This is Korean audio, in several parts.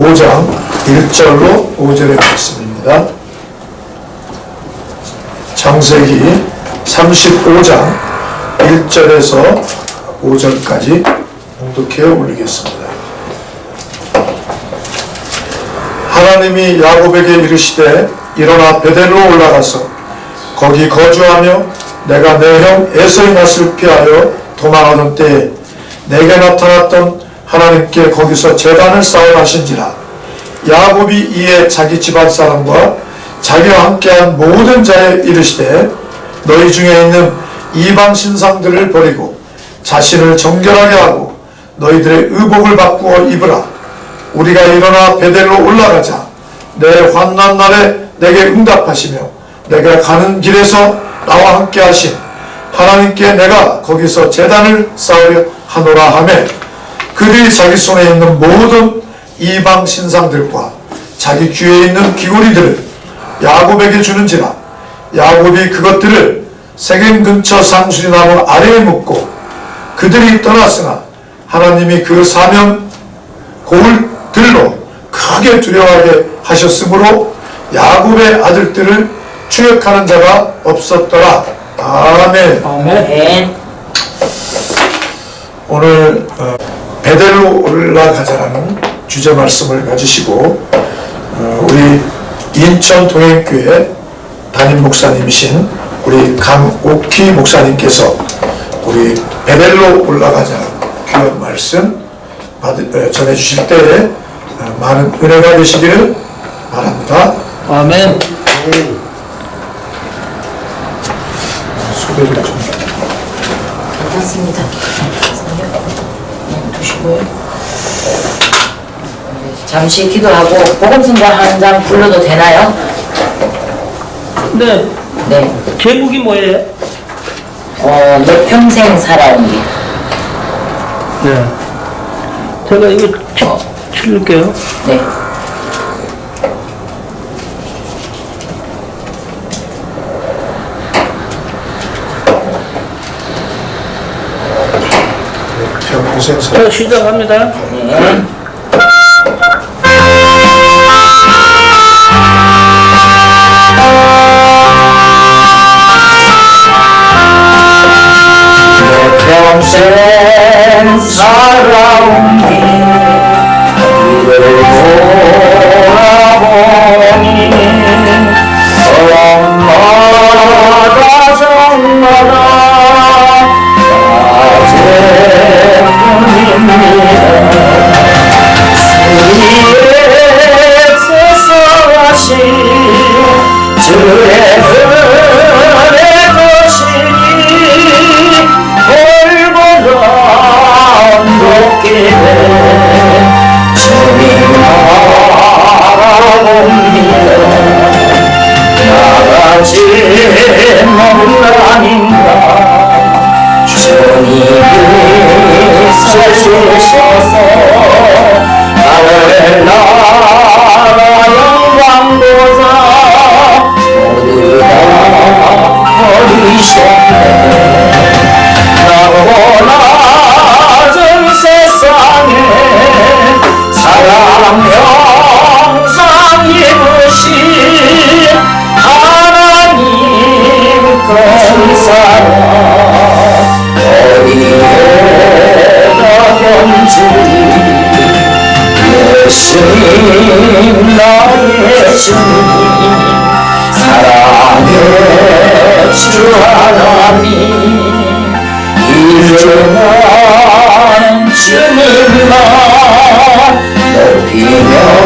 5장 1절로 5절의 말씀입니다. 창세기 35장 1절에서 5절까지 봉독해 올리겠습니다. 하나님이 야곱에게 이르시되 일어나 베델로 올라가서 거기 거주하며 내가 내 형 에서의 낯을 피하여 도망하던 때에 내게 나타났던 하나님께 거기서 제단을 쌓으라 하신지라. 야곱이 이에 자기 집안 사람과 자기와 함께한 모든 자에 이르시되 너희 중에 있는 이방 신상들을 버리고 자신을 정결하게 하고 너희들의 의복을 바꾸어 입으라. 우리가 일어나 베델로 올라가자. 내 환난 날에 내게 응답하시며 내가 가는 길에서 나와 함께 하신 하나님께 내가 거기서 제단을 쌓으려 하노라 하매 그들이 자기 손에 있는 모든 이방 신상들과 자기 귀에 있는 귀고리들을 야곱에게 주는지라. 야곱이 그것들을 세겜 근처 상수리나무 아래에 묻고 그들이 떠났으나 하나님이 그 사명 고울들로 크게 두려워하게 하셨으므로 야곱의 아들들을 추격하는 자가 없었더라. 아멘. 아멘. 오늘 베델로 올라가자라는 주제 말씀을 가지시고 우리 인천 동행교회 담임 목사님이신 우리 강옥희 목사님께서 우리 베델로 올라가자라는 귀한 말씀 전해주실 때에 많은 은혜가 되시기를 바랍니다. 아멘. 소개를 좀. 괜찮습니다. 두시고요. 잠시 기도하고 복음성가 한 장 불러도 되나요? 네. 네. 제목이 뭐예요? 내 평생 살아온 길. 네. 제가 이거 치를게요. 네. 자, 시작합니다. 네. 평생 살아온 길을 돌아보니 성마다 성마다 수리에서 하신 주의 은혜 거시니 돌보라 높기를 주님 바라봅니다. 나같이 너는 아닌가 주님이 서주셔서 나를 나라 영광보다 모두 다 버리셨네. 나고 낮은 세상에 사랑 형상 입으신 하나님 감사라. 어디에다 견주리 예수님 나의 주님 사랑의 주 하나님 일어난 주님만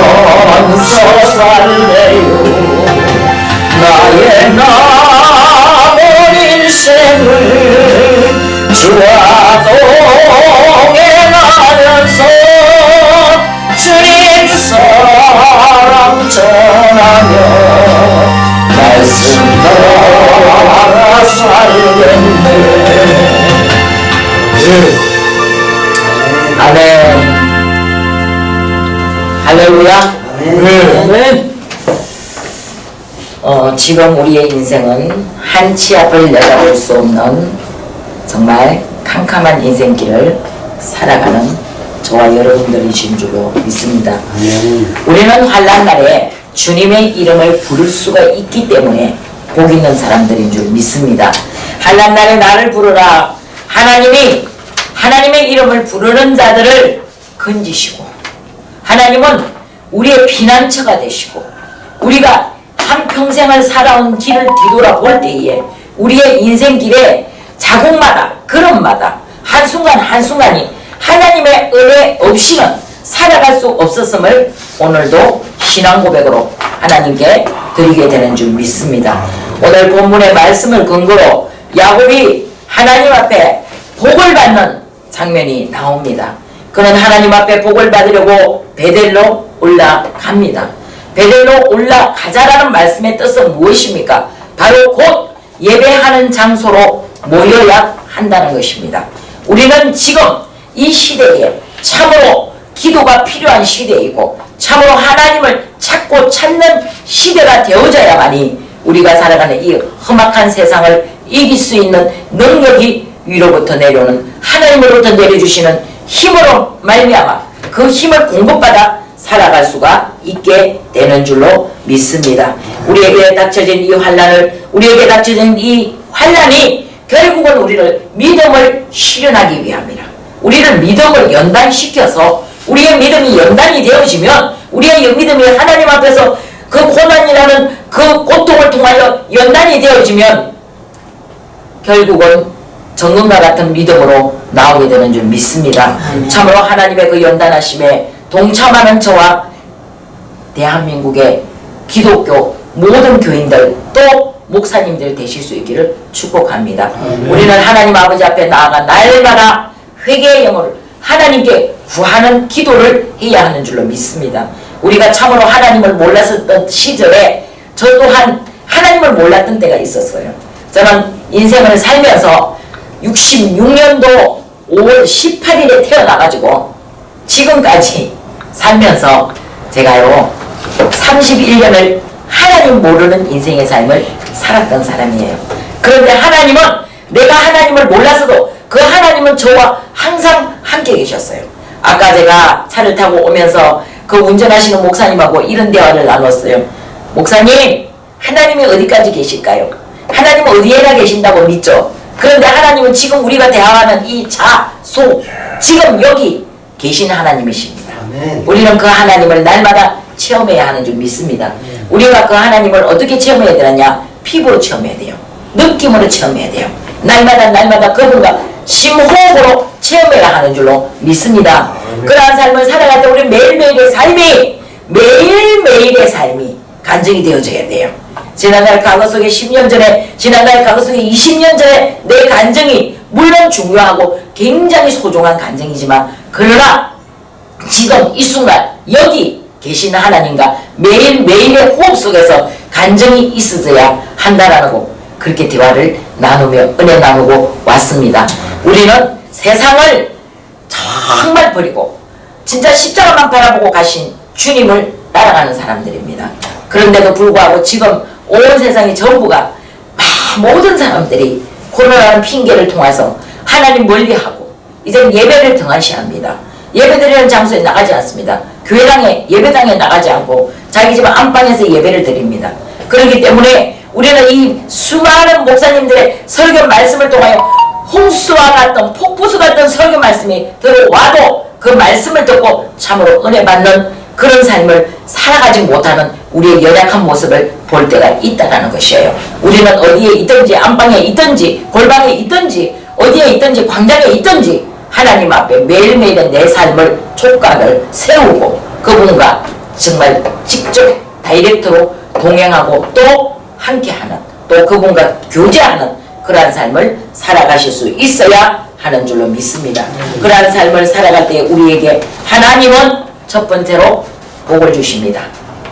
높이면서 살래요. 나의 남은 인생을 주와 동행하면서 주님 사랑 전하며 말씀 따라 살겠네. 아멘. 할렐루야. 아멘. 지금 우리의 인생은 한 치 앞을 내다볼 수 없는 정말 캄캄한 인생길을 살아가는 저와 여러분들이신 줄로 믿습니다. 우리는 환난 날에 주님의 이름을 부를 수가 있기 때문에 복 있는 사람들인 줄 믿습니다. 환난 날에 나를 부르라. 하나님이 하나님의 이름을 부르는 자들을 건지시고, 하나님은 우리의 피난처가 되시고, 우리가 한평생을 살아온 길을 뒤돌아볼 때에 우리의 인생길에 자국마다 걸음마다 한순간 한순간이 하나님의 은혜 없이는 살아갈 수 없었음을 오늘도 신앙 고백으로 하나님께 드리게 되는 줄 믿습니다. 오늘 본문의 말씀을 근거로 야곱이 하나님 앞에 복을 받는 장면이 나옵니다. 그는 하나님 앞에 복을 받으려고 베델로 올라갑니다. 베델로 올라가자라는 말씀의 뜻은 무엇입니까? 바로 곧 예배하는 장소로 모여야 한다는 것입니다. 우리는 지금 이 시대에 참으로 기도가 필요한 시대이고 참으로 하나님을 찾고 찾는 시대가 되어져야만이 우리가 살아가는 이 험악한 세상을 이길 수 있는 능력이 위로부터 내려오는 하나님으로부터 내려주시는 힘으로 말미암아 그 힘을 공급받아 살아갈 수가 있게 되는 줄로 믿습니다. 우리에게 닥쳐진 이 환난을, 우리에게 닥쳐진 이 환난이 결국은 우리를 믿음을 실현하기 위함이라. 우리를 믿음을 연단시켜서 우리의 믿음이 연단이 되어지면, 우리의 믿음이 하나님 앞에서 그 고난이라는 그 고통을 통하여 연단이 되어지면 결국은 정금과 같은 믿음으로 나오게 되는 줄 믿습니다. 참으로 하나님의 그 연단하심에 동참하는 저와 대한민국의 기독교 모든 교인들 또 목사님들 되실 수 있기를 축복합니다. 우리는 하나님 아버지 앞에 나아가 날마다 회개의 영을 하나님께 구하는 기도를 해야 하는 줄로 믿습니다. 우리가 참으로 하나님을 몰랐었던 시절에 저 또한 하나님을 몰랐던 때가 있었어요. 저는 인생을 살면서 66년도 5월 18일에 태어나가지고 지금까지 살면서 제가요 31년을 하나님 모르는 인생의 삶을 살았던 사람이에요. 그런데 하나님은, 내가 하나님을 몰랐어도 그 하나님은 저와 항상 함께 계셨어요. 아까 제가 차를 타고 오면서 그 운전하시는 목사님하고 이런 대화를 나눴어요. 목사님, 하나님이 어디까지 계실까요? 하나님은 어디에나 계신다고 믿죠. 그런데 하나님은 지금 우리가 대화하는 이 소, 지금 여기 계신 하나님이십니다. 우리는 그 하나님을 날마다 체험해야 하는 줄 믿습니다. 우리가 그 하나님을 어떻게 체험해야 되느냐? 피부로 체험해야 돼요. 느낌으로 체험해야 돼요. 날마다 그분과 심호흡으로 체험해야 하는 줄로 믿습니다. 그러한 삶을 살아갈 때 우리 매일매일의 삶이 간증이 되어져야 돼요. 지난날 과거 속에 10년 전에, 지난날 과거 속에 20년 전에 내 간증이 물론 중요하고 굉장히 소중한 간증이지만, 그러나 지금 이 순간 여기 계신 하나님과 매일매일의 호흡 속에서 간증이 있어져야 한다라는 거, 그렇게 대화를 나누며 은혜 나누고 왔습니다. 우리는 세상을 정말 버리고 진짜 십자가만 바라보고 가신 주님을 따라가는 사람들입니다. 그런데도 불구하고 지금 온 세상이 전부가 모든 사람들이 코로나라는 핑계를 통해서 하나님 멀리하고 이제 예배를 등한시합니다. 예배드리는 장소에 나가지 않습니다. 교회당에, 예배당에 나가지 않고 자기 집 안방에서 예배를 드립니다. 그렇기 때문에 우리는 이 수많은 목사님들의 설교 말씀을 통하여 홍수와 같던 폭포수 같은 설교 말씀이 들어와도 그 말씀을 듣고 참으로 은혜 받는 그런 삶을 살아가지 못하는 우리의 연약한 모습을 볼 때가 있다는 것이에요. 우리는 어디에 있든지, 안방에 있든지, 골방에 있든지, 어디에 있든지, 광장에 있든지 하나님 앞에 매일매일의 내 삶을 촉각을 세우고 그분과 정말 직접 다이렉트로 동행하고 또 함께하는, 또 그분과 교제하는 그러한 삶을 살아가실 수 있어야 하는 줄로 믿습니다. 그러한 삶을 살아갈 때 우리에게 하나님은 첫 번째로 복을 주십니다.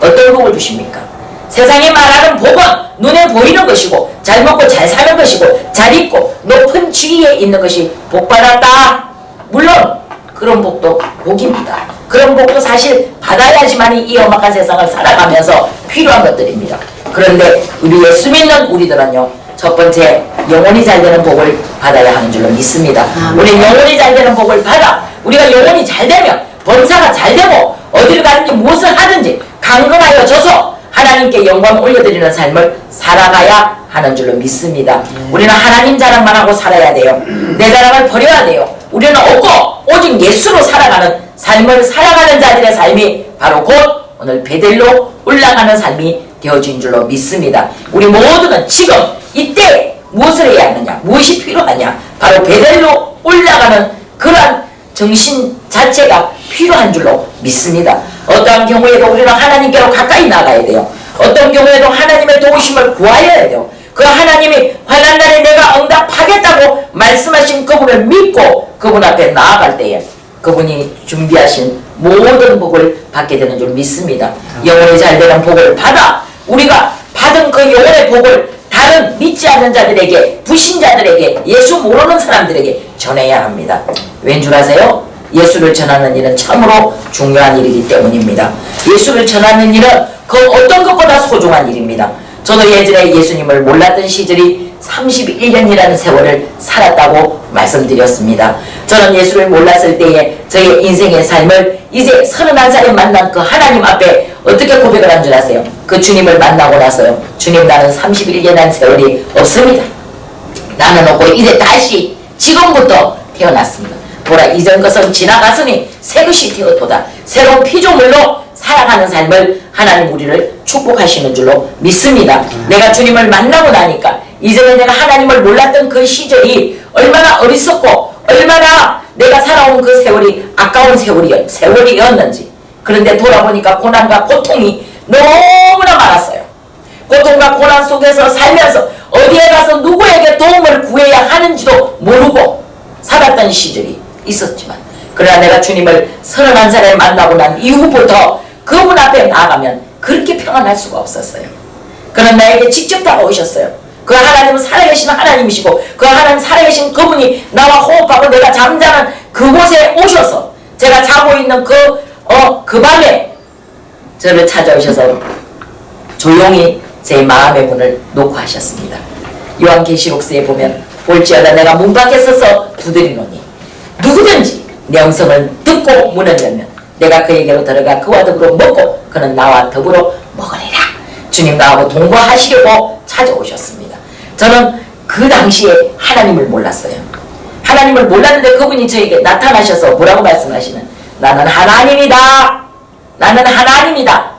어떤 복을 주십니까? 세상이 말하는 복은 눈에 보이는 것이고 잘 먹고 잘 사는 것이고 잘 입고 높은 지위에 있는 것이 복받았다. 물론 그런 복도 복입니다. 그런 복도 사실 받아야지만 이 험악한 세상을 살아가면서 필요한 것들입니다. 그런데 우리 예수 믿는 우리들은요, 첫 번째, 영혼이 잘 되는 복을 받아야 하는 줄로 믿습니다. 우리 영혼이 잘 되는 복을 받아 우리가 영혼이 잘 되면 범사가 잘 되고 어디를 가든지 무엇을 하든지 강건하여 져서 하나님께 영광 올려드리는 삶을 살아가야 하는 줄로 믿습니다. 우리는 하나님 자랑만 하고 살아야 돼요. 내 자랑을 버려야 돼요. 우리는 없고 오직 예수로 살아가는 삶을 살아가는 자들의 삶이 바로 곧 오늘 베델로 올라가는 삶이 되어진 줄로 믿습니다. 우리 모두는 지금 이때 무엇을 해야 하느냐, 무엇이 필요하냐, 바로 베델로 올라가는 그러한 정신 자체가 필요한 줄로 믿습니다. 어떠한 경우에도 우리는 하나님께로 가까이 나가야 돼요. 어떤 경우에도 하나님의 도우심을 구하여야 돼요. 그 하나님이 환난 날에 내가 응답하겠다고 말씀하신 그분을 믿고 그분 앞에 나아갈 때에 그분이 준비하신 모든 복을 받게 되는 줄 믿습니다. 영혼이 잘 되는 복을 받아 우리가 받은 그 영혼의 복을 다른 믿지 않는 자들에게, 불신자들에게, 예수 모르는 사람들에게 전해야 합니다. 왠 줄 아세요? 예수를 전하는 일은 참으로 중요한 일이기 때문입니다. 예수를 전하는 일은 그 어떤 것보다 소중한 일입니다. 저도 예전에 예수님을 몰랐던 시절이 31년이라는 세월을 살았다고 말씀드렸습니다. 저는 예수를 몰랐을 때에 저의 인생의 삶을 이제 31살에 만난 그 하나님 앞에 어떻게 고백을 한 줄 아세요? 그 주님을 만나고 나서요. 주님, 나는 31년이라는 세월이 없습니다. 나는 없고 이제 다시 지금부터 태어났습니다. 보라, 이전 것은 지나갔으니 새 것이 되었도다. 새로운 피조물로 살아가는 삶을 하나님 우리를 축복하시는 줄로 믿습니다. 내가 주님을 만나고 나니까 이전에 내가 하나님을 몰랐던 그 시절이 얼마나 어리석고 얼마나 내가 살아온 그 세월이 아까운 세월이었는지, 그런데 돌아보니까 고난과 고통이 너무나 많았어요. 고통과 고난 속에서 살면서 어디에 가서 누구에게 도움을 구해야 하는지도 모르고 살았던 시절이 있었지만, 그러나 내가 주님을 31살에 만나고 난 이후부터 그분 앞에 나아가면 그렇게 평안할 수가 없었어요. 그는 나에게 직접 다가오셨어요. 그 하나님은 살아계신 하나님이시고 그 하나님 살아계신 그분이 나와 호흡하고 내가 잠자는 그곳에 오셔서 제가 자고 있는 그 밤에 저를 찾아오셔서 조용히 제 마음의 문을 놓고 하셨습니다. 요한계시록서에 보면 볼지어다 내가 문 밖에 서서 두드리노니 누구든지 내 음성을 듣고 문을 열면 내가 그에게로 들어가 그와 더불어 먹고 그는 나와 더불어 먹으리라. 주님 나하고 동거하시려고 찾아오셨습니다. 저는 그 당시에 하나님을 몰랐어요. 하나님을 몰랐는데 그분이 저에게 나타나셔서 뭐라고 말씀하시는, 나는 하나님이다. 나는 하나님이다.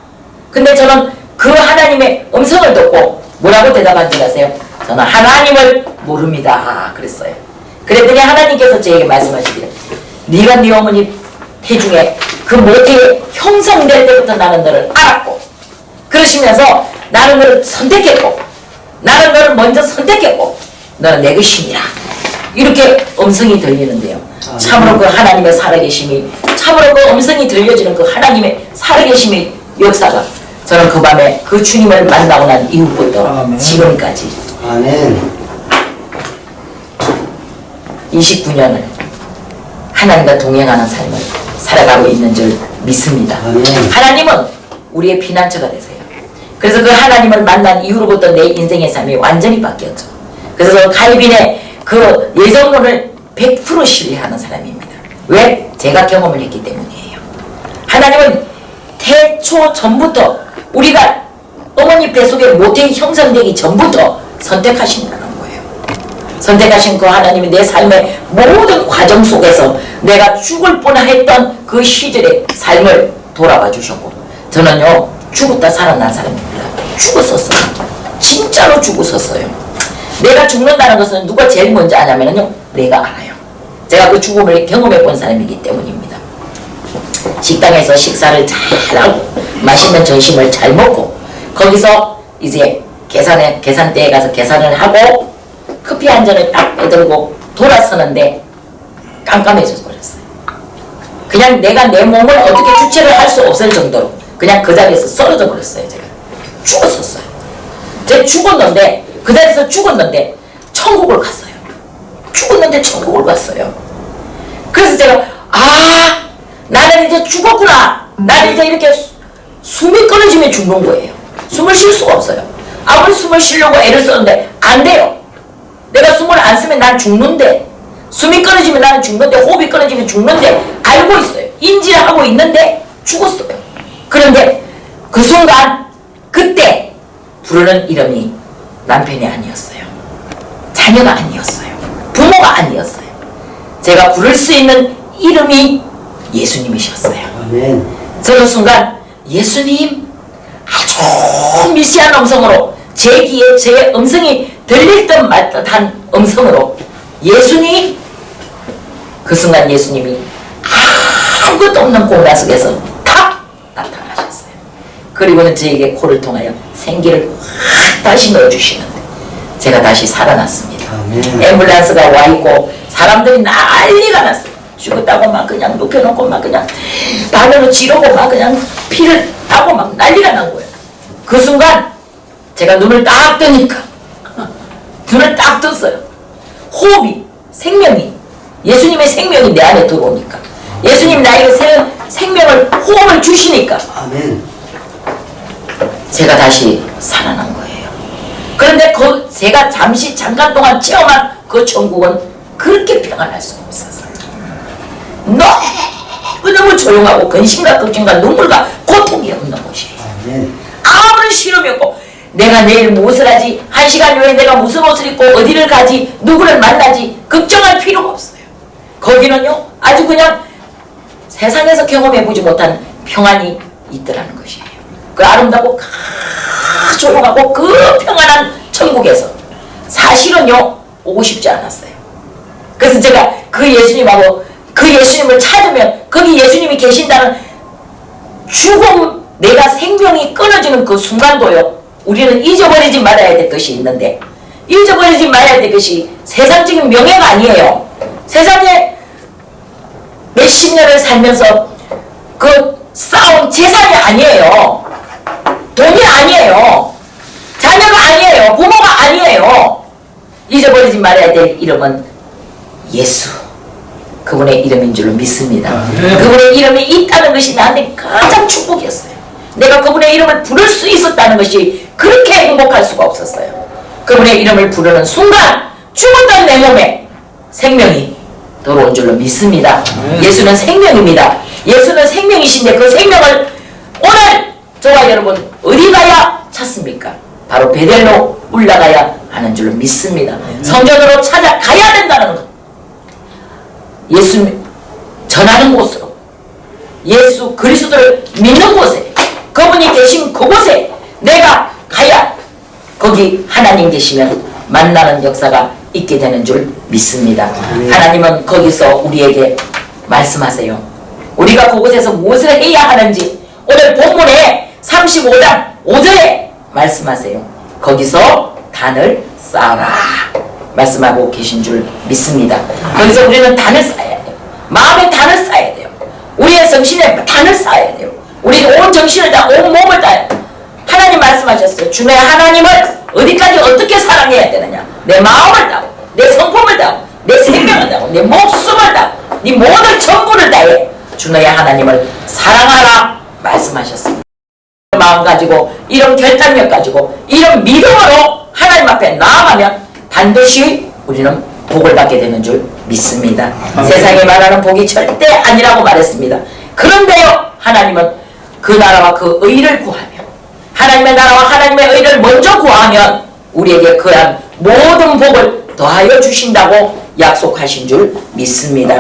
근데 저는 그 하나님의 음성을 듣고 뭐라고 대답한 줄 아세요? 저는 하나님을 모릅니다. 그랬어요. 그랬더니 하나님께서 저에게 말씀하시기를, 네가 네 어머니 태중에 그 모태에 형성될 때부터 나는 너를 알았고, 그러시면서 나는 너를 선택했고, 나는 너를 먼저 선택했고, 너는 내 것이니라. 이렇게 음성이 들리는데요. 참으로 그 하나님의 살아계심이, 참으로 그 음성이 들려지는 그 하나님의 살아계심의 역사가 저는 그 밤에 그 주님을 만나고 난 이후부터 아멘. 지금까지 아멘. 29년을 하나님과 동행하는 삶을 살아가고 있는 줄 믿습니다. 아멘. 하나님은 우리의 피난처가 되세요. 그래서 그 하나님을 만난 이후로부터 내 인생의 삶이 완전히 바뀌었죠. 그래서 칼빈의 그 예정론을 100% 신뢰하는 사람입니다. 왜? 제가 경험을 했기 때문이에요. 하나님은 태초 전부터 우리가 어머니 뱃속에 모태이 형성되기 전부터 선택하신다는 거예요. 선택하신 그 하나님이 내 삶의 모든 과정 속에서 내가 죽을 뻔했던 그 시절의 삶을 돌아봐 주셨고, 저는요 죽었다 살아난 사람입니다. 죽었었어요. 진짜로 죽었었어요. 내가 죽는다는 것은 누가 제일 먼저 아냐면요, 내가 알아요. 제가 그 죽음을 경험해 본 사람이기 때문입니다. 식당에서 식사를 잘 하고 맛있는 점심을 잘 먹고 거기서 이제 계산대에 가서 계산을 하고 커피 한 잔을 딱 빼들고 돌아서는데 깜깜해져 버렸어요. 그냥 내가 내 몸을 어떻게 주체를 할 수 없을 정도로 그냥 그 자리에서 쓰러져 버렸어요. 제가 죽었었어요. 제가 죽었는데 그 자리에서 죽었는데 천국을 갔어요. 죽었는데 천국을 갔어요. 그래서 제가 나는 이제 죽었구나. 나는 이제 이렇게 숨이 끊어지면 죽는 거예요. 숨을 쉴 수가 없어요. 아무리 숨을 쉬려고 애를 썼는데 안 돼요. 내가 숨을 안 쓰면 난 죽는데, 숨이 끊어지면 나는 죽는데, 호흡이 끊어지면 죽는데 알고 있어요. 인지를 하고 있는데 죽었어요. 그런데 그 순간 그때 부르는 이름이 남편이 아니었어요. 자녀가 아니었어요. 부모가 아니었어요. 제가 부를 수 있는 이름이 예수님이셨어요. 아멘. 저는 순간 예수님, 아주 미시한 음성으로 제 귀에 제 음성이 들릴 듯 말 듯한 음성으로 예수님, 그 순간 예수님이 아무것도 없는 공간 속에서 탁 나타나셨어요. 그리고는 저에게 코를 통하여 생기를 확 다시 넣어주시는데 제가 다시 살아났습니다. 아멘. 앰뷸런스가 와있고 사람들이 난리가 났어요. 죽었다고 막 그냥 눕혀놓고 막 그냥 바늘로 찌르고 막 그냥 피를 따고 막 난리가 난 거예요. 그 순간 제가 눈을 딱 뜨니까 눈을 딱 떴어요. 호흡이, 생명이, 예수님의 생명이 내 안에 들어오니까, 예수님 나에게 생명을, 호흡을 주시니까 아멘. 제가 다시 살아난 거예요. 그런데 제가 잠깐 동안 체험한 그 천국은 그렇게 평안할 수가 없었어요. 너무 조용하고 근심과 걱정과 눈물과 고통이 없는 곳이에요. 아멘. 아무런 시름이 없고, 내가 내일 무엇을 하지, 1시간 후에 내가 무슨 옷을 입고 어디를 가지, 누구를 만나지 걱정할 필요가 없어요. 거기는요 아주 그냥 세상에서 경험해보지 못한 평안이 있더라는 것이에요. 그 아름답고 조용하고 그 평안한 천국에서 사실은요 오고 싶지 않았어요. 그래서 제가 그 예수님하고 그 예수님을 찾으면 거기 예수님이 계신다는 죽음, 내가 생명이 끊어지는 그 순간도요 우리는 잊어버리지 말아야 될 것이 있는데, 잊어버리지 말아야 될 것이 세상적인 명예가 아니에요. 세상에 몇십 년을 살면서 그 쌓은 재산이 아니에요. 돈이 아니에요. 자녀가 아니에요. 부모가 아니에요. 잊어버리지 말아야 될 이름은 예수, 그분의 이름인 줄로 믿습니다. 그분의 이름이 있다는 것이 나한테 가장 축복이었어요. 내가 그분의 이름을 부를 수 있었다는 것이 그렇게 행복할 수가 없었어요. 그분의 이름을 부르는 순간 죽었던 내 몸에 생명이 들어온 줄로 믿습니다. 예수는 생명입니다. 예수는 생명이신데 그 생명을 오늘 저와 여러분 어디 가야 찾습니까? 바로 베델로 올라가야 하는 줄로 믿습니다. 성전으로 찾아가야 된다는 것, 예수 전하는 곳으로, 예수 그리스도를 믿는 곳에, 그분이 계신 그곳에 내가 가야 거기 하나님 계시면 만나는 역사가 있게 되는 줄 믿습니다. 하나님은 거기서 우리에게 말씀하세요. 우리가 그곳에서 무엇을 해야 하는지 오늘 본문에 35장 5절에 말씀하세요. 거기서 단을 쌓아라 말씀하고 계신 줄 믿습니다. 거기서 우리는 단을 쌓아야 돼요. 마음에 단을 쌓아야 돼요. 우리의 정신에 단을 쌓아야 돼요. 우리는 온 정신을 다, 온 몸을 다. 하나님 말씀하셨어요. 주의 하나님을 어디까지 어떻게 사랑해야 되느냐. 내 마음을 다하고, 내 성품을 다하고, 내 생명을 다하고, 내 목숨을 다하고, 네 모든 전부를 다해 주의 하나님을 사랑하라 말씀하셨습니다. 이런 마음 가지고, 이런 결단력 가지고, 이런 믿음으로 하나님 앞에 나아가면 반드시 우리는 복을 받게 되는 줄 믿습니다. 세상에 말하는 복이 절대 아니라고 말했습니다. 그런데요, 하나님은 그 나라와 그 의를 구하며, 하나님의 나라와 하나님의 의를 먼저 구하면 우리에게 그한 모든 복을 더하여 주신다고 약속하신 줄 믿습니다.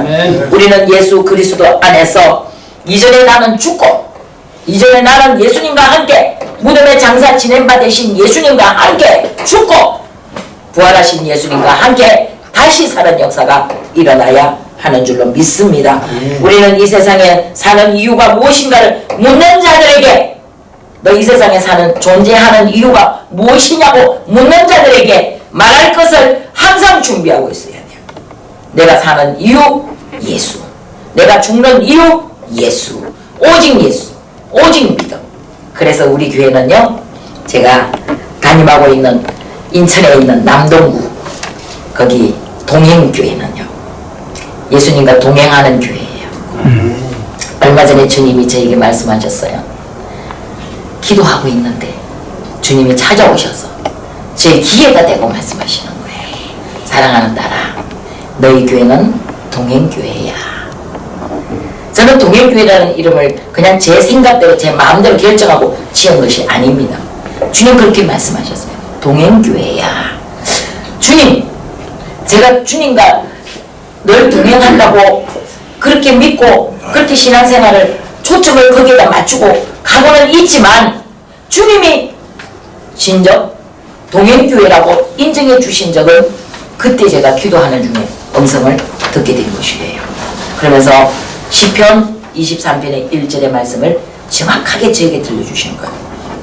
우리는 예수 그리스도 안에서 이전에 나는 죽고, 이전에 나는 예수님과 함께 무덤의 장사 지낸 바 되신 예수님과 함께 죽고 부활하신 예수님과 함께 다시 사는 역사가 일어나야 하는 줄로 믿습니다. 우리는 이 세상에 사는 이유가 무엇인가를 묻는 자들에게, 너 이 세상에 사는 존재하는 이유가 무엇이냐고 묻는 자들에게 말할 것을 항상 준비하고 있어야 돼요. 내가 사는 이유 예수, 내가 죽는 이유 예수, 오직 예수, 오직 믿음. 그래서 우리 교회는요, 제가 담임하고 있는 인천에 있는 남동구 거기 동행교회는요 예수님과 동행하는 교회예요. 얼마 전에 주님이 저에게 말씀하셨어요. 기도하고 있는데 주님이 찾아오셔서 제 귀에다 대고 말씀하시는 거예요. 사랑하는 딸아, 너희 교회는 동행교회야. 저는 동행교회라는 이름을 그냥 제 생각대로 제 마음대로 결정하고 지은 것이 아닙니다. 주님 그렇게 말씀하셨어요. 동행교회야. 주님, 제가 주님과 늘 동행한다고 그렇게 믿고 그렇게 신앙생활을 초점을 거기에다 맞추고 가고는 있지만 주님이 진정 동행교회라고 인정해 주신 적은 그때 제가 기도하는 중에 음성을 듣게 된 것이에요. 그러면서 시편 23편의 1절의 말씀을 정확하게 저에게 들려주시는 거예요.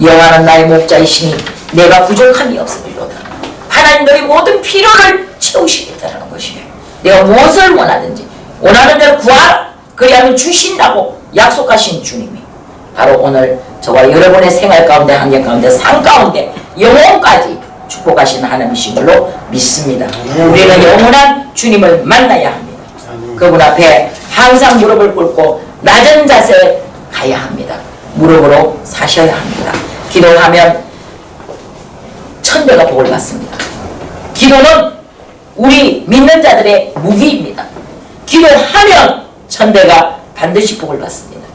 여호와는 나의 목자이시니 내가 부족함이 없으리로다. 하나님 너희 모든 필요를 채우시겠다는 것이에요. 내가 무엇을 원하든지 원하는 대로 구하라. 그리하면 주신다고 약속하신 주님이 바로 오늘 저와 여러분의 생활 가운데, 환경 가운데, 삶 가운데 영혼까지 축복하신 하나님이신 줄로 믿습니다. 우리는 영원한 주님을 만나야 합니다. 그분 앞에 항상 무릎을 꿇고 낮은 자세에 가야 합니다. 무릎으로 사셔야 합니다. 기도하면 천대가 복을 받습니다. 기도는 우리 믿는 자들의 무기입니다. 기도하면 천대가 반드시 복을 받습니다.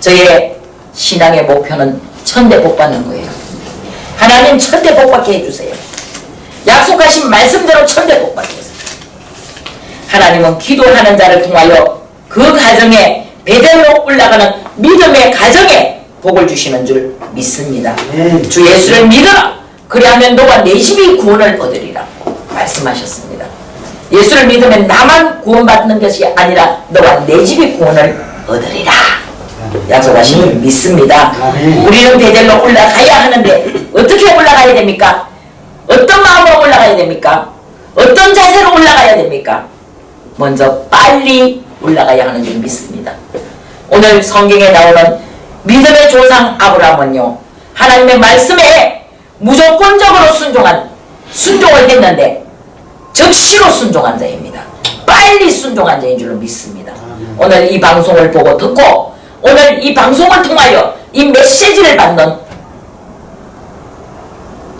저의 신앙의 목표는 천대 복 받는 거예요. 하나님 천대 복 받게 해주세요. 약속하신 말씀대로 천대 복 받게 해주세요. 하나님은 기도하는 자를 통하여 그 가정에 베델로 올라가는 믿음의 가정에 복을 주시는 줄 믿습니다. 주 예수를 믿어라. 그리하면 너와 내 집이 구원을 얻으리라 말씀하셨습니다. 예수를 믿으면 나만 구원받는 것이 아니라 너와 내 집이 구원을 얻으리라 약속하신 줄 믿습니다. 우리는 베델로 올라가야 하는데 어떻게 올라가야 됩니까? 어떤 마음으로 올라가야 됩니까? 어떤 자세로 올라가야 됩니까? 먼저 빨리 올라가야 하는 줄 믿습니다. 오늘 성경에 나오는 믿음의 조상 아브라함은요, 하나님의 말씀에 무조건적으로 순종을 했는데 적시로 순종한 자입니다. 빨리 순종한 자인 줄로 믿습니다. 오늘 이 방송을 보고 듣고 오늘 이 방송을 통하여 이 메시지를 받는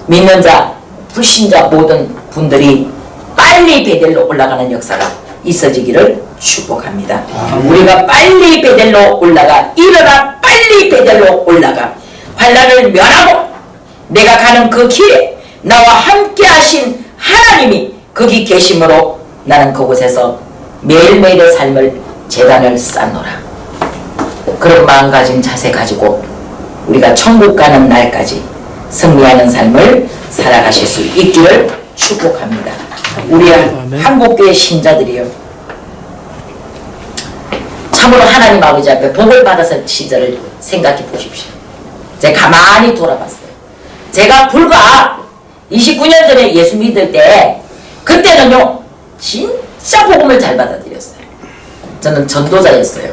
믿는 자, 불신자 모든 분들이 빨리 베델로 올라가는 역사가 있어지기를 축복합니다. 우리가 빨리 베델로 올라가, 일어나 빨리 베델로 올라가 환난을 면하고 내가 가는 그 길에 나와 함께 하신 하나님이 거기 계심으로 나는 그곳에서 매일매일의 삶을 재단을 쌓노라. 그런 마음가짐 자세 가지고 우리가 천국 가는 날까지 승리하는 삶을 살아가실 수 있기를 축복합니다. 우리 한국교회 신자들이요, 참으로 하나님 아버지 앞에 복을 받았을 시절을 생각해 보십시오. 제가 가만히 돌아봤어요. 제가 불과 29년 전에 예수 믿을 때 그때는요 진짜 복음을 잘 받아들였어요. 저는 전도자였어요.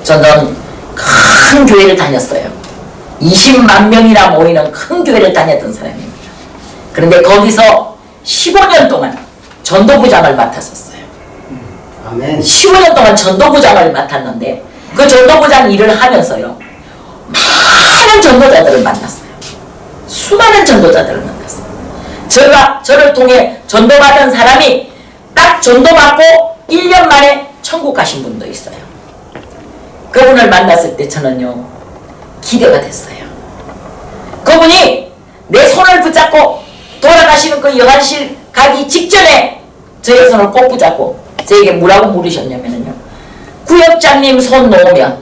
저는 큰 교회를 다녔어요. 20만 명이나 모이는 큰 교회를 다녔던 사람입니다. 그런데 거기서 15년 동안 전도부장을 맡았었어요. 15년 동안 전도부장을 맡았는데 그 전도부장 일을 하면서요 많은 전도자들을 만났어요. 수많은 전도자들을 만났어요. 저를 통해 전도받은 사람이 딱 전도받고 1년 만에 천국 가신 분도 있어요. 그분을 만났을 때 저는요 기대가 됐어요. 그분이 내 손을 붙잡고 돌아가시는 그 영안실 가기 직전에 저의 손을 꼭 붙잡고 저에게 뭐라고 물으셨냐면요, 구역장님 손 놓으면,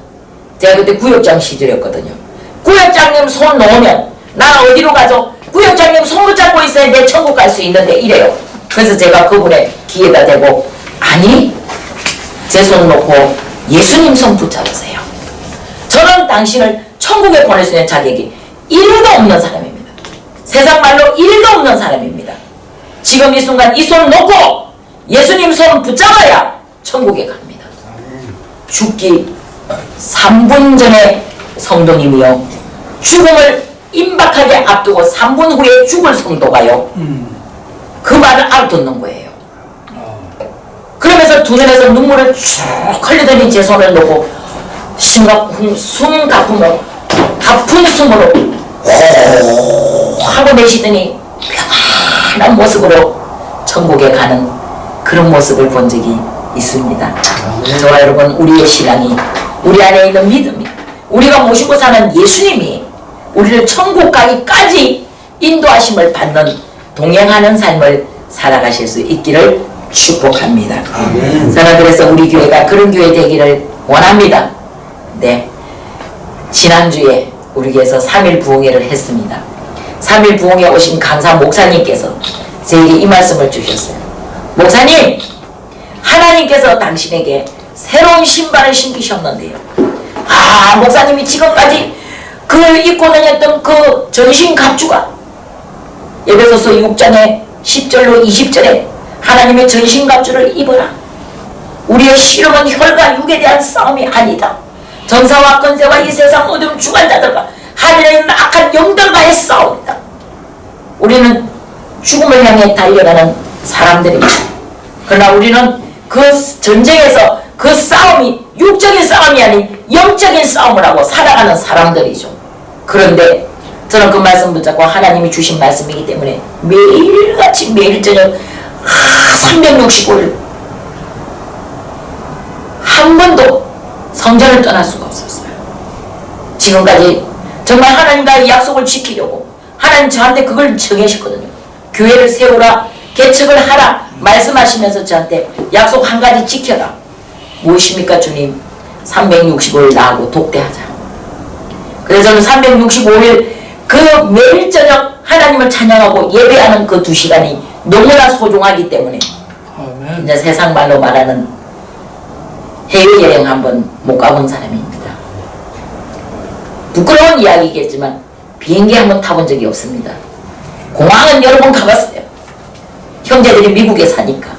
제가 그때 구역장 시절이었거든요. 구역장님 손 놓으면 나 어디로 가죠? 구역장님 손 붙잡고 있어야 내 천국 갈 수 있는데 이래요. 그래서 제가 그분의 귀에다 대고, 아니 제 손 놓고 예수님 손 붙잡으세요. 저는 당신을 천국에 보낼 수 있는 자격이 1도 없는 사람입니다. 세상 말로 1도 없는 사람입니다. 지금 이 순간 이 손 놓고 예수님 손 붙잡아야 천국에 갑니다. 죽기 3분 전에 성도님이요, 죽음을 임박하게 앞두고 3분 후에 죽을 성도가요 그 말을 알아듣는 거예요. 그러면서 두 눈에서 눈물을 쭉 흘리더니 제 손을 놓고 숨 가쁜 숨으로 하고 내쉬더니 평안한 모습으로 천국에 가는 그런 모습을 본 적이 있습니다. 저와 여러분, 우리의 신앙이 우리 안에 있는 믿음이, 우리가 모시고 사는 예수님이 우리를 천국 가기까지 인도하심을 받는 동행하는 삶을 살아가실 수 있기를 축복합니다. 저는 그래서 우리 교회가 그런 교회 되기를 원합니다. 네, 지난주에 우리 교회에서 3일 부흥회를 했습니다. 3일 부흥회 오신 강사 목사님께서 저에게 이 말씀을 주셨어요. 목사님, 하나님께서 당신에게 새로운 신발을 신기셨는데요. 목사님이 지금까지 그 입고 다녔던 그 전신 갑주가 에베소서 6장의 10절로 20절에 하나님의 전신 갑주를 입어라. 우리의 씨름은 혈과 육에 대한 싸움이 아니다. 전사와 권세와 이 세상 어둠 주관자들과 하늘에 있는 악한 영들과의 싸움이다. 우리는 죽음을 향해 달려가는 사람들입니다. 그러나 우리는 그 전쟁에서 그 싸움이 육적인 싸움이 아닌 영적인 싸움을 하고 살아가는 사람들이죠. 그런데 저는 그 말씀 붙잡고 하나님이 주신 말씀이기 때문에 매일같이 매일 저녁 365일 한 번도 성전을 떠날 수가 없었어요. 지금까지 정말 하나님과의 약속을 지키려고 하나님 저한테 그걸 정해셨거든요. 교회를 세우라, 개척을 하라 말씀하시면서 저한테 약속 한 가지 지켜라. 무엇입니까 주님? 365일 나하고 독대하자. 그래서 저는 365일 그 매일 저녁 하나님을 찬양하고 예배하는 그 2시간이 너무나 소중하기 때문에 이제 세상 말로 말하는 해외여행 한번 못 가본 사람입니다. 부끄러운 이야기겠지만 비행기 한번 타본 적이 없습니다. 공항은 여러 번 가봤어요. 형제들이 미국에 사니까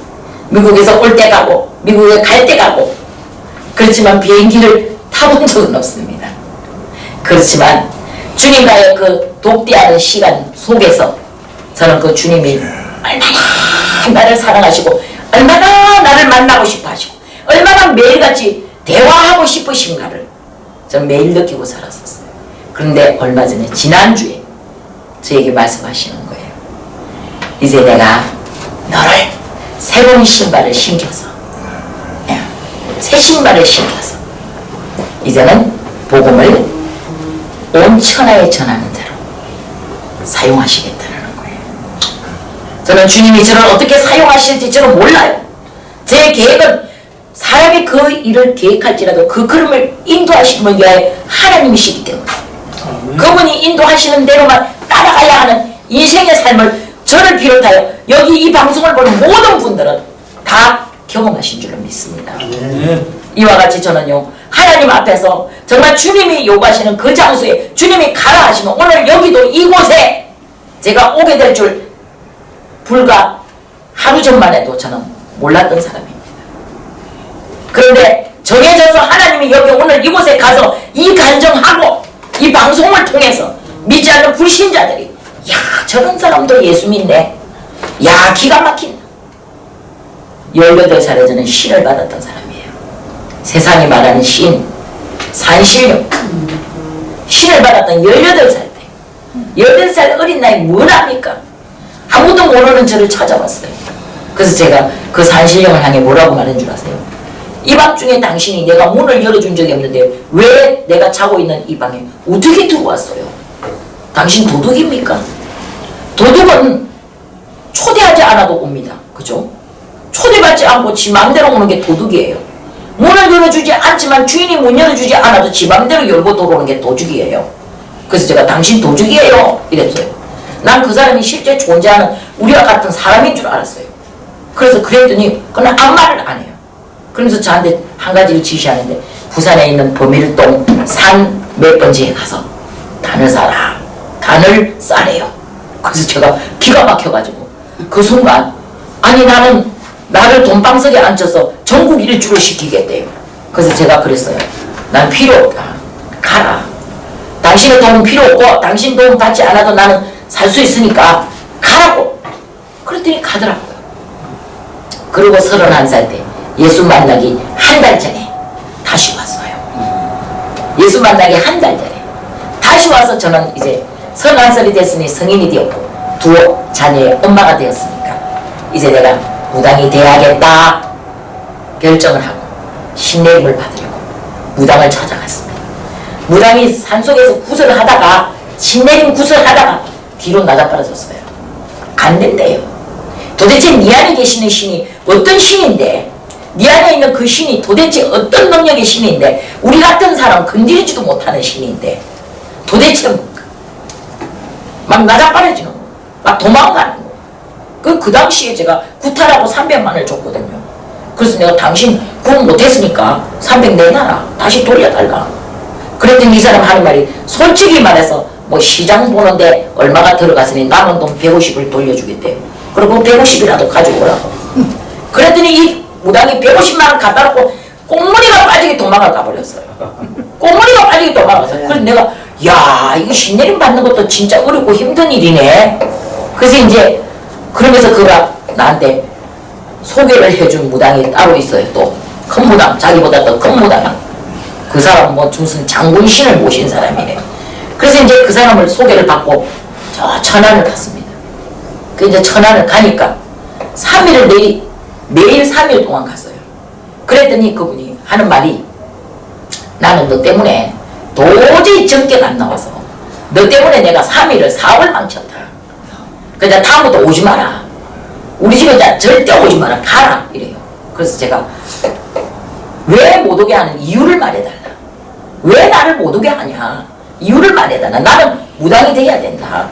미국에서 올 때 가고 미국에 갈 때 가고, 그렇지만 비행기를 타본 적은 없습니다. 그렇지만 주님과의 그 독대하는 시간 속에서 저는 그 주님이 얼마나 나를 사랑하시고 얼마나 나를 만나고 싶어 하시고 얼마나 매일같이 대화하고 싶으신가를 저는 매일 느끼고 살았었어요. 그런데 얼마 전에 지난주에 저에게 말씀하시는 거예요. 이제 내가 너를 새로운 신발을 신겨서, 새 신발을 신겨서 이제는 복음을 온 천하에 전하는 자로 사용하시겠다는 거예요. 저는 주님이 저를 어떻게 사용하실지 저는 몰라요. 제 계획은 사람이 그 일을 계획할지라도 그 걸음을 인도하시는 분 위하여 하나님이시기 때문에 그분이 인도하시는 대로만 따라가야 하는 인생의 삶을 저를 비롯하여 여기 이 방송을 보는 모든 분들은 다 경험하신 줄로 믿습니다. 이와 같이 저는요, 하나님 앞에서 정말 주님이 요구하시는 그 장소에 주님이 가라 하시면 오늘 여기도 이곳에 제가 오게 될 줄 불과 하루 전만 해도 저는 몰랐던 사람입니다. 그런데 정해져서 하나님이 여기 오늘 이곳에 가서 이 간정하고 이 방송을 통해서 믿지 않는 불신자들이 야, 저런 사람도 예수 믿네, 야, 기가 막힌다. 18살에 저는 신을 받았던 사람이에요. 세상이 말하는 신, 산신령, 신을 받았던 18살 때, 18살 어린 나이 뭘 합니까? 아무도 모르는 저를 찾아왔어요. 그래서 제가 그 산신령을 향해 뭐라고 말한 줄 아세요? 이 밤 중에 당신이 내가 문을 열어준 적이 없는데 왜 내가 자고 있는 이 방에 어떻게 들어왔어요? 당신 도둑입니까? 도둑은 초대하지 않아도 옵니다. 그죠? 초대받지 않고 지 맘대로 오는 게 도둑이에요. 문을 열어주지 않지만 주인이 문 열어주지 않아도 지 맘대로 열고 들어오는 게 도둑이에요. 그래서 제가 당신 도둑이에요 이랬어요. 난 그 사람이 실제 존재하는 우리와 같은 사람인 줄 알았어요. 그래서 그랬더니 그냥 아무 말을 안 해요. 그러면서 저한테 한 가지를 지시하는데 부산에 있는 범일동 산 몇 번지에 가서 단을 싸라. 단을 싸래요. 그래서 제가 기가 막혀가지고 그 순간 아니 나는 나를 돈방석에 앉혀서 전국 일주를 시키겠대요. 그래서 제가 그랬어요. 난 필요 없다. 가라. 당신의 도움 필요 없고 당신 도움 받지 않아도 나는 살 수 있으니까 가라고. 그랬더니 가더라고요. 그리고 31살 때 예수 만나기 한 달 전에 다시 왔어요. 예수 만나기 한 달 전에 다시 와서 저는 이제 서른살이 됐으니 성인이 되었고 두 자녀의 엄마가 되었으니까 이제 내가 무당이 돼야겠다 결정을 하고 신내림을 받으려고 무당을 찾아갔습니다. 무당이 산속에서 구설하다가 신내림 구설하다가 뒤로 나다떨어졌어요. 안 된대요. 도대체 네 안에 계시는 신이 어떤 신인데, 네 안에 있는 그 신이 도대체 어떤 능력의 신인데, 우리 같은 사람 건드리지도 못하는 신인데 도대체 뭔가 막 나자빠져지는 거, 막 도망가는 거. 그 당시에 제가 구타라고 300만 원을 줬거든요. 그래서 내가 당신 구원 못했으니까 300 내놔라, 다시 돌려달라. 그랬더니 이 사람 하는 말이 솔직히 말해서 뭐 시장 보는데 얼마가 들어갔으니 남은 돈 150을 돌려주겠대요. 그리고 150이라도 가지고 오라고. 그랬더니 이 무당이 150만 원 갖다 놓고 꽁무니가 빠지게 도망을 가버렸어요. 꽁무니가 빠지게 도망갔어요. 그래서 내가 야, 이거 신내림 받는 것도 진짜 어렵고 힘든 일이네. 그래서 이제 그러면서 그가 나한테 소개를 해준 무당이 따로 있어요. 또 큰 무당, 자기보다 더 큰 무당. 그 사람 뭐 무슨 장군신을 모신 사람이래. 그래서 이제 그 사람을 소개를 받고 저 천안을 갔습니다. 그 이제 천안을 가니까 3일을 매일 3일 동안 갔어요. 그랬더니 그분이 하는 말이 나는 너 때문에 도저히 정계가 안 나와서 너 때문에 내가 3일을 사업을 망쳤다. 그러니까 다음부터 오지 마라. 우리 집에 절대 오지 마라. 가라. 이래요. 그래서 제가 왜 못 오게 하는 이유를 말해달라. 왜 나를 못 오게 하냐. 이유를 말해달라. 나는 무당이 돼야 된다.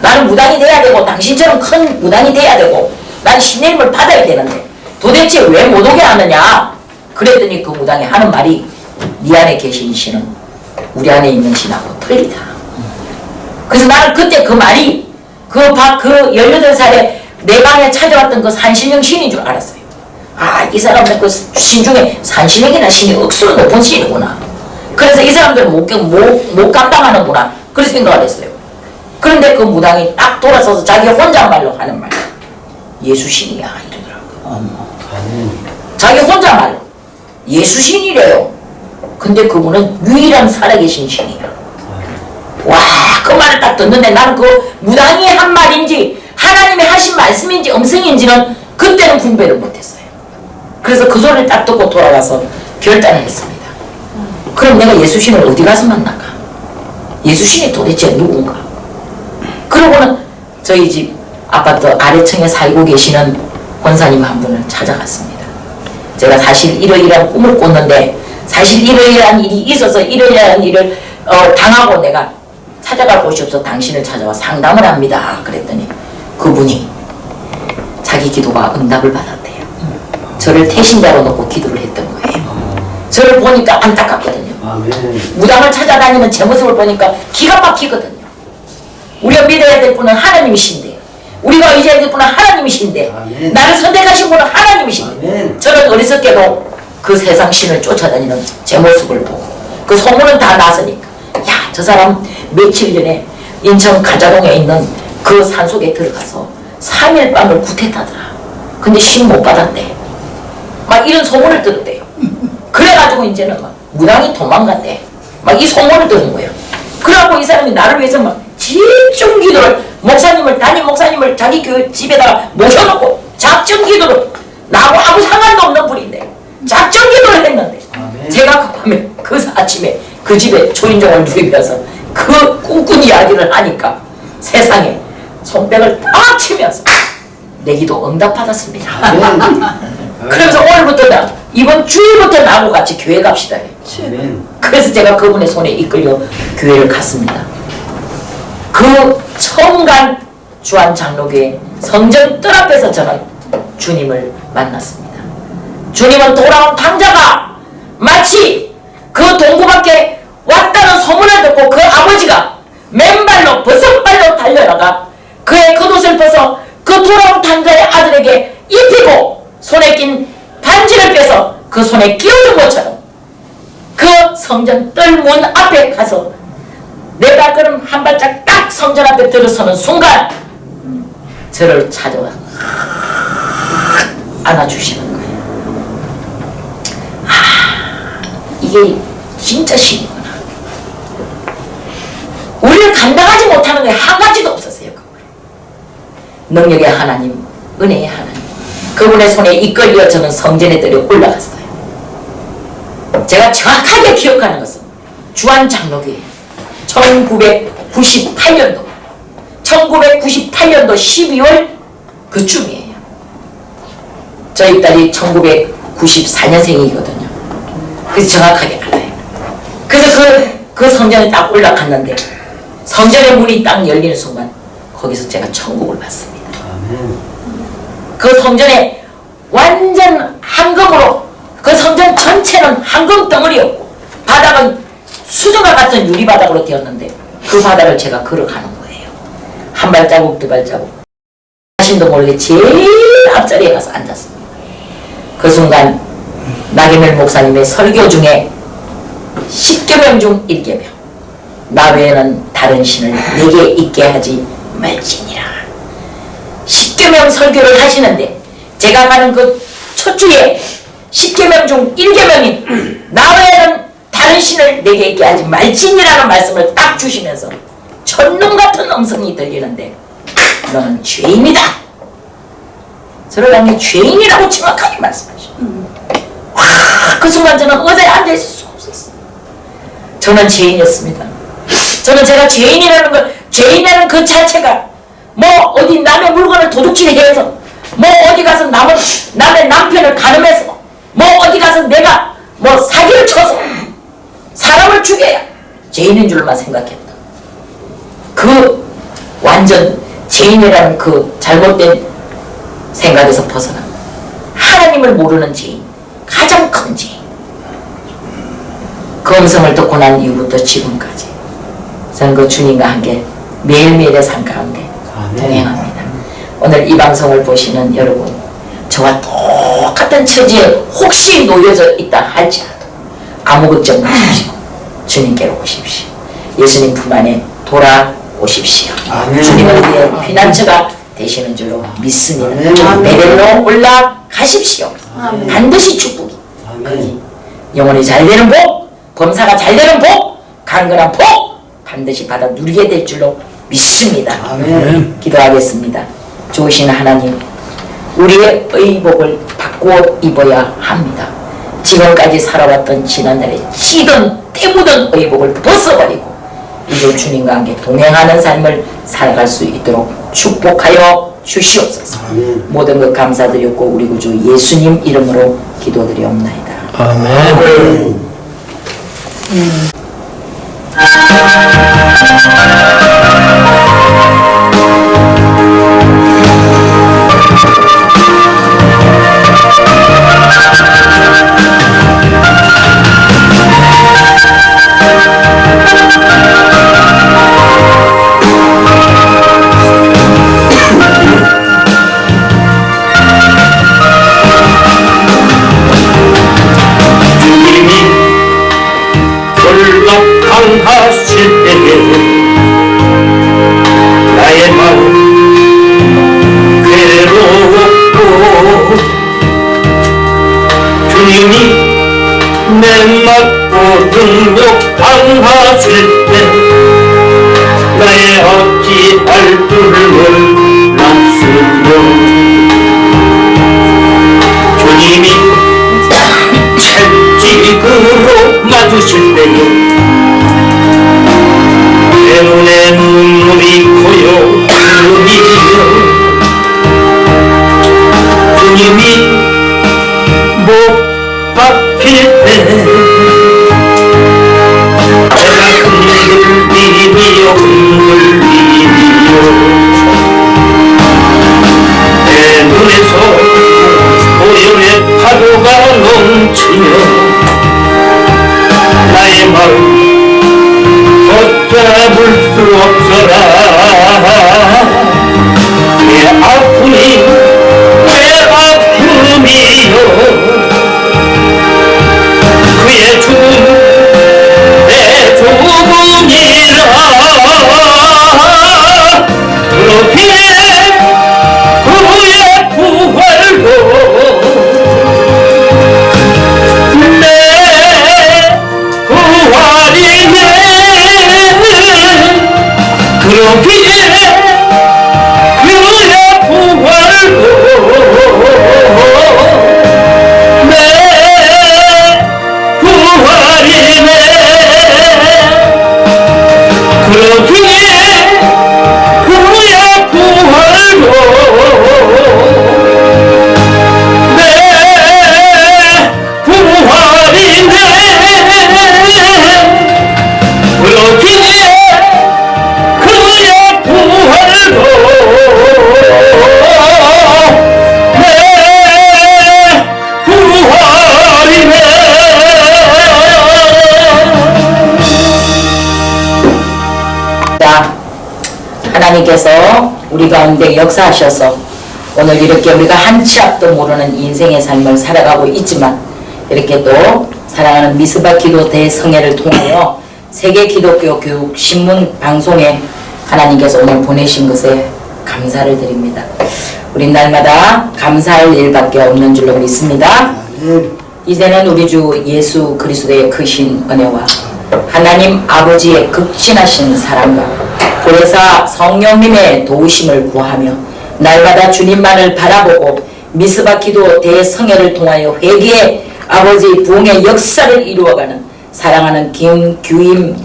나는 무당이 돼야 되고 당신처럼 큰 무당이 돼야 되고 난 신내림을 받아야 되는데 도대체 왜 못 오게 하느냐. 그랬더니 그 무당이 하는 말이 네 안에 계신 신은 우리 안에 있는 신하고 틀리다. 그래서 나는 그때 그 말이 그 18살에 내 방에 찾아왔던 그 산신령 신인 줄 알았어요. 아, 이 사람들 그 신 중에 산신령이나 신이 억수로 높은 신이구나. 그래서 이 사람들은 못 감당하는구나. 그렇게 생각을 했어요. 그런데 그 무당이 딱 돌아서서 자기 혼잣말로 하는 말. 예수신이야 이러더라고요. 자기 혼잣말로 예수신이래요. 근데 그분은 유일한 살아계신 신이야. 와, 그 말을 딱 듣는데 나는 그 무당이 한 말인지 하나님이 하신 말씀인지 음성인지는 그때는 분별을 못했어요. 그래서 그 소리를 딱 듣고 돌아와서 결단을 했습니다. 그럼 내가 예수신을 어디 가서 만날까? 예수신이 도대체 누군가? 그러고는 저희 집 아파트 아래층에 살고 계시는 권사님 한 분을 찾아갔습니다. 제가 사실 이러이러한 꿈을 꿨는데 사실 이러이러한 일이 있어서 이러이러한 일을 당하고 내가 찾아갈 곳이 없어 당신을 찾아와 상담을 합니다. 그랬더니 그분이 자기 기도가 응답을 받았대요. 저를 태신자로 놓고 기도를 했던 거예요. 저를 보니까 안타깝거든요. 무당을 찾아다니는 제 모습을 보니까 기가 막히거든요. 우리가 믿어야 될 분은 하나님이신데, 우리가 의지해야 될 분은 하나님이신데, 나를 선택하신 분은 하나님이신데, 저는 어리석게도 그 세상 신을 쫓아다니는 제 모습을 보고 그 소문은 다 났으니까 야, 저 사람 며칠 전에 인천 가자동에 있는 그 산속에 들어가서 3일 밤을 구태타더라. 근데 신 못 받았대. 막 이런 소문을 들었대요. 그래가지고 이제는 막 무당이 도망갔대. 막 이 소문을 들은 거예요. 그래갖고 이 사람이 나를 위해서 막 집중 기도를 담임 목사님을 자기 교회 집에다가 모셔놓고 작정 기도를, 나하고 아무 상관도 없는 분인데 작정 기도를 했는데 제가 급하면 그 아침에 그 집에 초인종을 누리면서 그 꿈꾼 이야기를 하니까 세상에 손뼉을 딱 치면서 내 기도 응답받았습니다. 그러면서 오늘부터 이번 주일부터 나하고 같이 교회 갑시다. 그래서 제가 그분의 손에 이끌려 교회를 갔습니다. 그 처음 간 주안장로교회 성전 뜰 앞에서 저는 주님을 만났습니다. 주님은 돌아온 당자가 마치 그 동구밖에 왔다는 소문을 듣고 그 아버지가 맨발로 버섯발로 달려나가 그의 겉옷을 벗어 그 돌아온 당자의 아들에게 입히고 손에 낀 반지를 빼서 그 손에 끼워준 것처럼 그 성전 뜰문 앞에 가서 내 발걸음 한 발짝 딱 성전 앞에 들어서는 순간 저를 찾아와 안아주시는 거예요. 이게 진짜 신이구나. 우리 그를 감당하지 못하는 게 한 가지도 없었어요. 능력의 하나님, 은혜의 하나님, 그분의 손에 이끌려 저는 성전에 들여 올라갔어요. 제가 정확하게 기억하는 것은 주한 장로교회 1998년도 12월 그쯤이에요. 저희 딸이 1994년생이거든요. 그래서 정확하게 알아요. 그래서 그 성전에 딱 올라갔는데 성전의 문이 딱 열리는 순간 거기서 제가 천국을 봤습니다. 그 성전에 완전 황금으로, 그 성전 전체는 황금 덩어리였고 바닥은 수정과 같은 유리바닥으로 되었는데 그 바닥을 제가 걸어가는 거예요. 한 발자국 두 발자국, 자신도 모르게 제일 앞자리에 가서 앉았습니다. 그 순간 나경일 목사님의 설교 중에 10계명 중 1계명, 나 외에는 다른 신을 내게 있게 하지 말지니라. 10계명 설교를 하시는데 제가 가는 그 첫 주에 10계명 중 1계명인 나 외에는 다른 신을 내게 있게 하지 말지니라는 말씀을 딱 주시면서 천둥 같은 음성이 들리는데 너는 죄인이다. 저를 향해 죄인이라고 정확하게 말씀하셔. 그 순간 저는 의자에 앉아있을 수 없었어요. 저는 죄인이었습니다. 저는 제가 죄인이라는 그 자체가 뭐 어디 남의 물건을 도둑질해 해서 뭐 어디 가서 남의 남편을 가늠해서 뭐 어디 가서 내가 뭐 사기를 쳐서 사람을 죽여야 죄인인 줄만 생각했다. 그 완전 죄인이라는 그 잘못된 생각에서 벗어나 하나님을 모르는 죄인, 가장 큰 죄인. 그 음성을 듣고 난 이후부터 지금까지 저는 그 주님과 함께 매일매일의 삶 가운데 동행합니다. 오늘 이 방송을 보시는 여러분, 저와 똑같은 처지에 혹시 놓여져 있다 할지라도 아무 걱정 마십시오. 주님께로 오십시오. 예수님 품 안에 돌아오십시오. 주님을 위해 피난처가 되시는 줄로 믿습니다. 베델로 올라가십시오. 반드시 축복이, 영혼이 잘되는 복, 범사가 잘되는 복, 강건한 복 반드시 받아 누리게 될 줄로 믿습니다. 기도하겠습니다. 좋으신 하나님, 우리의 의복을 바꾸어 입어야 합니다. 지금까지 살아왔던 지난날의 찌든 때묻은 의복을 벗어버리고 이제 주님과 함께 동행하는 삶을 살아갈 수 있도록 축복하여 주시옵소서. 모든 것 감사드렸고 우리 구주 예수님 이름으로 기도드리옵나이다. 아멘. 강하실 때에 나의 마음 괴롭고 주님이 내 맞고 능력 강하실 때 나의 어찌할 줄을 몰랐으며 주님이 채찍으로 맞으실 때에 내 눈에 눈물이 고여 흐르며 주님이 못 박힐 때 내가 흔들리며 내 눈에서 오염의 파도가 넘치며 나의 마음 걷잡을 수 없어라. 내 아픔이 내 아픔이요 그의 죽음 내 죽음이라. 그렇기에 그의 부활도 내 부활이네. 그러기에 그의 부활도 내 부활이네 그러기에 그의 부활도 내 부활이네 그러기에 그의 부활도 내 부활이네 자, 하나님께서 우리 가운데 역사하셔서 오늘 이렇게 우리가 한 치 앞도 모르는 인생의 삶을 살아가고 있지만 이렇게 또 사랑하는 미스바 기도 대성회를 통하여 세계 기독교 교육 신문 방송에 하나님께서 오늘 보내신 것에 감사를 드립니다. 우리 날마다 감사할 일밖에 없는 줄로 믿습니다. 이제는 우리 주 예수 그리스도의 크신 은혜와 하나님 아버지의 극진하신 사랑과 보혜사 성령님의 도우심을 구하며 날마다 주님만을 바라보고 미스바 기도 대성회를 통하여 회개의 아버지 부흥의 역사를 이루어가는 사랑하는 김규임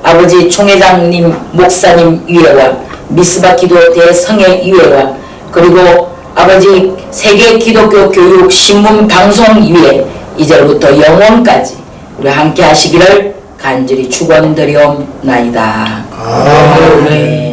아버지 총회장님 목사님 위에와 미스바 기도 대성회 위에와 그리고 아버지 세계 기독교 교육 신문 방송 위에 이제부터 영원까지 우리 함께 하시기를 간절히 축원드리옵나이다. 아멘.